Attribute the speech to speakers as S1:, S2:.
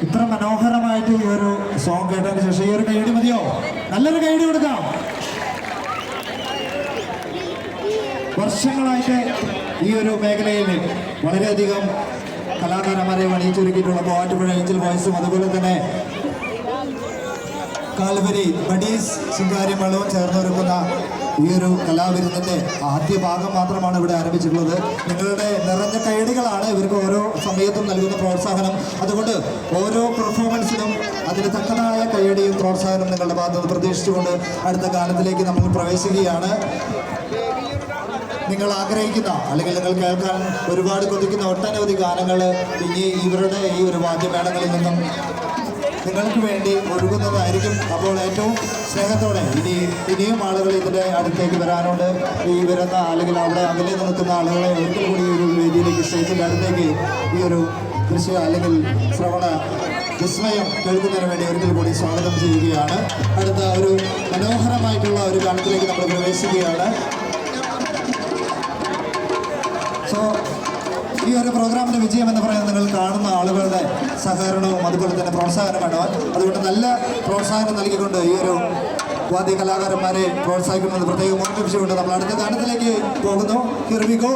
S1: ഇത്ര മനോഹരമായിട്ട് ഈ ഒരു സോങ് കേട്ടതിന് ശേഷം ഈ ഒരു കൈയടി മതിയോ? നല്ലൊരു കൈയടി കൊടുക്കാം. വർഷങ്ങളായിട്ട് ഈ ഒരു മേഖലയിൽ വളരെയധികം കലാകാരന്മാരെ അണിയിച്ചൊരുക്കിയിട്ടുള്ള മൂവാറ്റുപുഴ ഏഞ്ചൽ വോയിസും അതുപോലെ തന്നെ കാൽവരി ബഡീസ് ശിങ്കാരിമേളവും ചേർന്നൊരുക്കുന്ന ഈ ഒരു കലാവിരുന്നിൻ്റെ ആദ്യ ഭാഗം മാത്രമാണ് ഇവിടെ ആരംഭിച്ചിട്ടുള്ളത്. നിങ്ങളുടെ നിറഞ്ഞ കൈയടികളാണ് ഇവർക്ക് ഓരോ സമയത്തും നൽകുന്ന പ്രോത്സാഹനം. അതുകൊണ്ട് ഓരോ പെർഫോമൻസിനും അതിന് തക്കതായ കൈയടിയും പ്രോത്സാഹനവും നിങ്ങളുടെ ഭാഗത്ത് പ്രതീക്ഷിച്ചുകൊണ്ട് അടുത്ത ഗാനത്തിലേക്ക് നമ്മൾ പ്രവേശിക്കുകയാണ്. നിങ്ങൾ ആഗ്രഹിക്കുന്ന അല്ലെങ്കിൽ നിങ്ങൾ കേൾക്കാൻ ഒരുപാട് കൊതിക്കുന്ന ഒട്ടനവധി ഗാനങ്ങൾ ഇനി ഇവരുടെ ഈ ഒരു വാദ്യമേളങ്ങളിൽ നിന്നും നിങ്ങൾക്ക് വേണ്ടി ഒഴുകുന്നതായിരിക്കും. അപ്പോൾ ഏറ്റവും സ്നേഹത്തോടെ ഇനിയും ആളുകൾ ഇതിൻ്റെ അടുത്തേക്ക് വരാനുണ്ട്. ഈ വരുന്ന അല്ലെങ്കിൽ അവിടെ അകലെ നിൽക്കുന്ന ആളുകളെ ഒരിക്കൽ കൂടി ഒരു വേദിയിലേക്ക് സ്റ്റേജിൻ്റെ അടുത്തേക്ക് ഈ ഒരു ദൃശ്യ അല്ലെങ്കിൽ ശ്രവണ വിസ്മയം കേൾക്കുന്നതിന് വേണ്ടി ഒരിക്കൽ കൂടി സ്വാഗതം ചെയ്യുകയാണ്. അടുത്ത ഒരു മനോഹരമായിട്ടുള്ള ഒരു ഗാനത്തിലേക്ക് നമ്മൾ പ്രവേശിക്കുകയാണ്. സോ ഈ ഒരു പ്രോഗ്രാമിൻ്റെ വിജയം എന്ന് പറയുന്നത് നിങ്ങൾ കാണുന്ന ആളുകളുടെ സഹകരണവും അതുപോലെ തന്നെ പ്രോത്സാഹനം വേണം. അതുകൊണ്ട് നല്ല പ്രോത്സാഹനം നൽകിക്കൊണ്ട് ഈ ഒരു വാദ്യ കലാകാരന്മാരെ പ്രോത്സാഹിക്കുന്നത് പ്രത്യേകം ഓർമ്മിപ്പിച്ചുകൊണ്ട് നമ്മൾ അടുത്ത ഗാനത്തിലേക്ക് പോകുന്നു. Here we go.